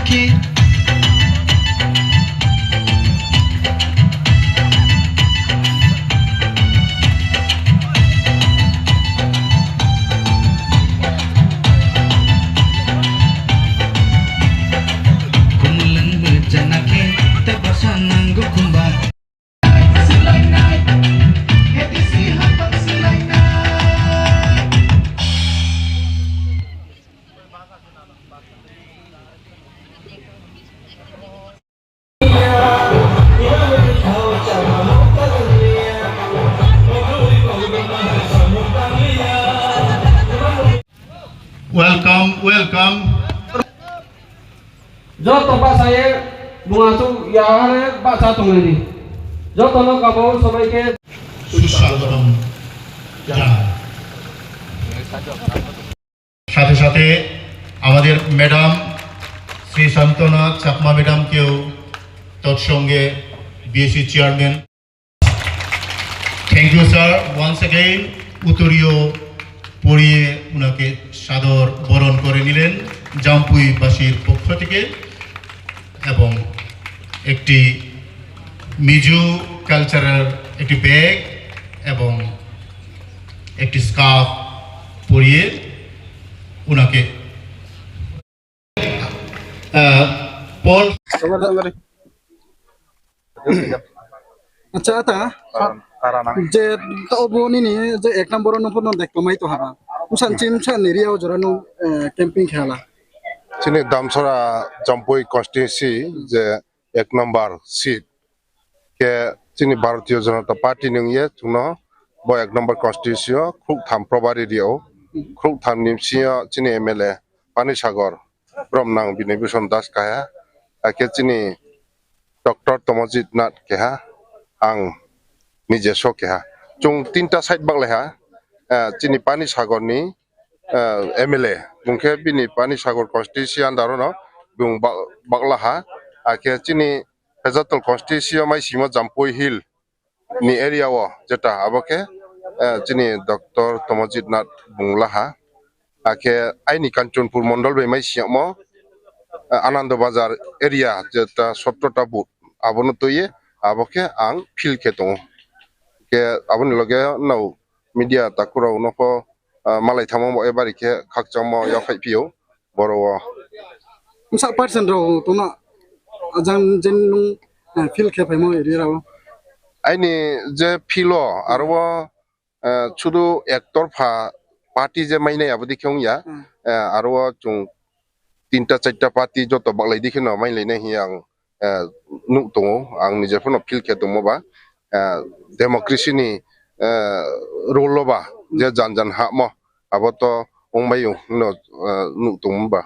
janaki welcome. Joto Pak saya mengacu ya Pak satu ini. Joto no kamu সবাইকে সুস্বাগতম জানাই। সাথে সাথে আমাদের ম্যাডাম শ্রী শান্তনা চাকমা ম্যাডামকেও তৎসঙ্গে BSC chairman. Thank you sir once again. উত্তরীয় পরিয়ে ওনাকে সাদর বরণ করে নিলেন জামপুইবাসীর পক্ষ থেকে এবং একটি মিজু কালচারাল একটি ব্যাগ এবং একটি স্কার্ফ পরিয়ে ওনাকে পল আচ্ছা তা যে অবনি নি যে এক নম্বর নম্বর দেখমাই তো হারা সানচিম সান এরিয়াও জরানো ক্যাম্পিং খেলা চিনি দামছড়া জাম্পুই কনস্টিটিউন্সি যে এক নম্বর সিট কে চিনি ভারতীয় জনতা পার্টি নিয়ে তুনো ব এক নম্বর কনস্টিটিউন্সিও খুব থাম প্রবার এরিয়াও খুব থাম নিমসিও চিনি এমএলএ পানি সাগর ব্রহ্মনাং বিনয় ভূষণ দাস কায়া কে চিনি ডক্টর তমজিৎ নাথ কেহা आं निजेश केहा जों तीनटा साइड बांलायहा चिनि पानी सागरनि एमएलए बुंखे बिनि पानी सागर कन्स्टिट्युन्सि आन्दाराव बुं बागलाहा आखे चिनि हेजातल कन्स्टिट्युन्सि माइसिमा जाम्पुई हिल नि एरियाव जेटा आबके चिनि डक्टर तमजित नाथ बुंलाहा आखे आइनि काञ्चनपुर मंडल बे माइसियामो आनंद बाजार एरिया जेटा 17टा बुथ आबनो तोये आबके आं फिल के दङ के आबनि लगे नौ मीडिया ताकुराव नखो मालाय थामो एबारि के खाकजामो याखाय पियो बरव सा पार्सन रो तो ना जान जेन फिल के फायमो एरियाव आइनि जे फिलो आरो छुदु एक्टर फा पार्टी जे माइनाय आबदि खेंया आरो जों तीनटा चारटा पार्टी जतो बागलाय दिखिनो माइलायनाय हि आं नु दङ आं निजेफोरनो फिल के दङबा डेमोक्रेसीनि रोलबा जे जानजान हामो आबोथ अंबायु नु दङबा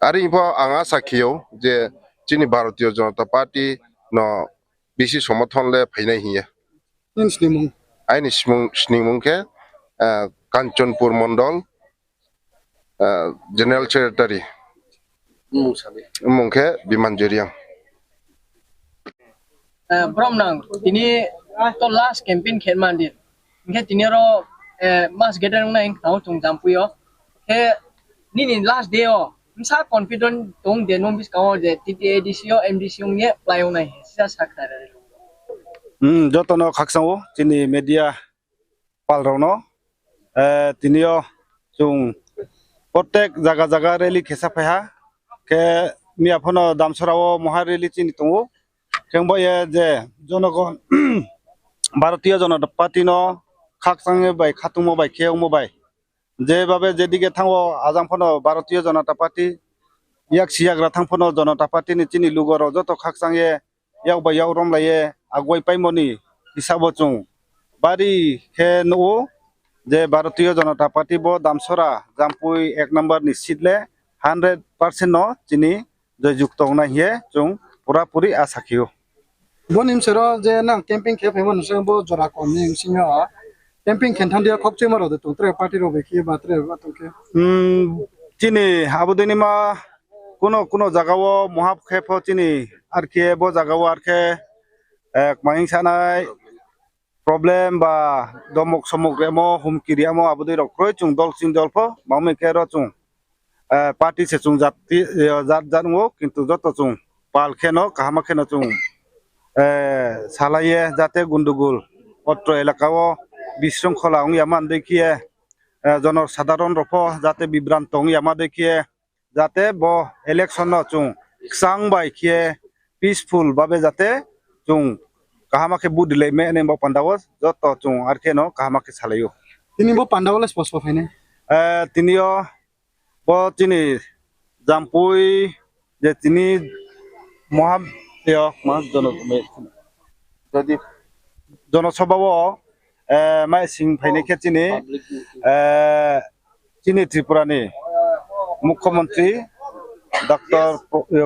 आरो इफा आङा साखियाव जे चिनि भारतीय जनता पार्टी न बिसि समर्थनले फैनाय हिया इनस्निमुं आइनि स्निमुंके काञ्चनपुर मंडल जनरल सेक्रेटारि मुंखे बिमानजरियां Bromnang ini to last campaign khen mandir nge tinero mas gedan na ing tau tung jampuyo he ni last day o msa confident tung de nom bis kawo je TTADCO MDCO nge playo na sa sakhara jotono khaksango chini media palrono tinio chung protek jaga jaga rally khesa pha ke miaphono damsorao moha rally chini tungo Kengbo ye je jonogon ভারতীয় জনতা party ন খাকসাঙে by খাতুমো by খেউমো by যেভাবে যেদিকে থাঙ্গো আজামফনো ভারতীয় জনতা party ইয়াক সিয়াগ্রা থাংফনো জনতা party নি চিনি লুগর যত খাকসাঙে ইয়াক বাই ইয়াক রমলায়ে আগওয়াই পাইমনি হিসাবো চুং বাড়ি খে নো যে ভারতীয় জনতা পার্টি ব দামসরা জামপুই এক নম্বর নি সিটলে 100% ন চিনি জয়যুক্ত হনা হিয়ে চুং পুরাপুরি আসাখিও বনিম সেরা যে না ক্যাম্পিং কে ফাইমন সে ব জরা কম নিম সিংহ ক্যাম্পিং খেনথান দিয়া খপ চেমারো দে তো ত্রে পার্টি রো বেখি বাত্রে বাতকে চিনি আবদিনি মা কোনো জায়গাও মহাব খেপ চিনি আর কে ব জায়গাও আর কে এক মাইং সানাই প্রবলেম বা দমক সমক রেমো হুমকিরিয়ামো আবদি রক্রয় চুং দল সিং দলফ মামে কে র চুং party se chung jati jat jat ngo কিন্তু যত chung pal kheno kahama kheno chung salaye jate gundugul অত্র এলাকাও বিশৃঙ্খলা ইয়ামান দেখিয়ে জনসাধারণ রফ যাতে বিভ্রান্ত ইয়ামা দেখিয়ে যাতে ব ইলেকশন চুং সাং বাইখিয়ে পিসফুল ভাবে যাতে চুং কাহামাকে বুদিলে মে নে ব পান্দাও যত চুং আর কেন কাহামাকে সালাইও তিনি বো পান্ডাওলে স্পষ্ট ফাইনে তিনিও ব তিনি জাম্পুই যে তিনি মহা মা যদি জনসভাও মাই সিং ফাইনাকে চিনি চিনি ত্রিপুরানি মুখ্যমন্ত্রী ডক্টর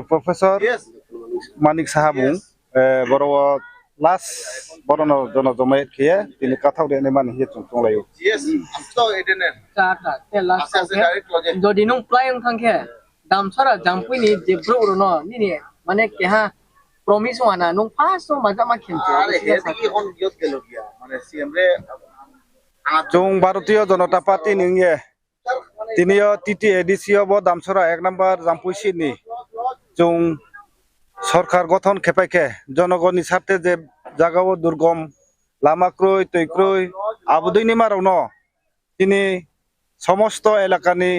প্রফেসর মানিক সাহাবুং বড় লাস্ট বড় জনজমায়েত খেয়ে তিনি কাথাও দেনে মানে হে চংলাयो যদি নং প্লাইং থাংকে দামছরা জাম্পুইনি জেব্রো উরনো নিনি মানে কেহা প্রমিস ওয়ানা নং ফার্স্ট মাঝা মা খেলতে চং ভারতীয় জনতা পার্টি নিয়ে তিনিও টিটি এডিসিও ব দামছরা 1 নম্বর জাম্পুই সিটনি চং সরকার গঠন খেপাইকে জনগণের স্বার্থে যে জায়গাও দুর্গম লামাক্রই তৈক্রই আবুদৈনি মারাউন তিনি সমস্ত এলাকানি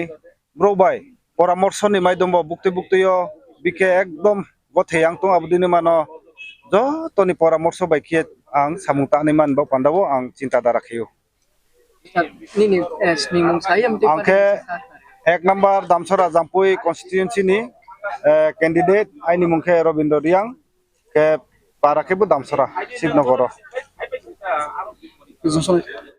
ব্রবাই পরামর্শনি মাধ্যম বুক্তি বুক্তিও বিকে একদম গথে আংতো আবুদৈনি মানো যতনি পরামর্শ বাইখিয়ে আং সামুতানি মান ব পান্দাও আং চিন্তা দারাখিও নিনি স্নিমং Saim angke 1 number damsora jampui constituency ni candidate aini mungke Robindo Riang ke para ke bu damsora Sibnagoro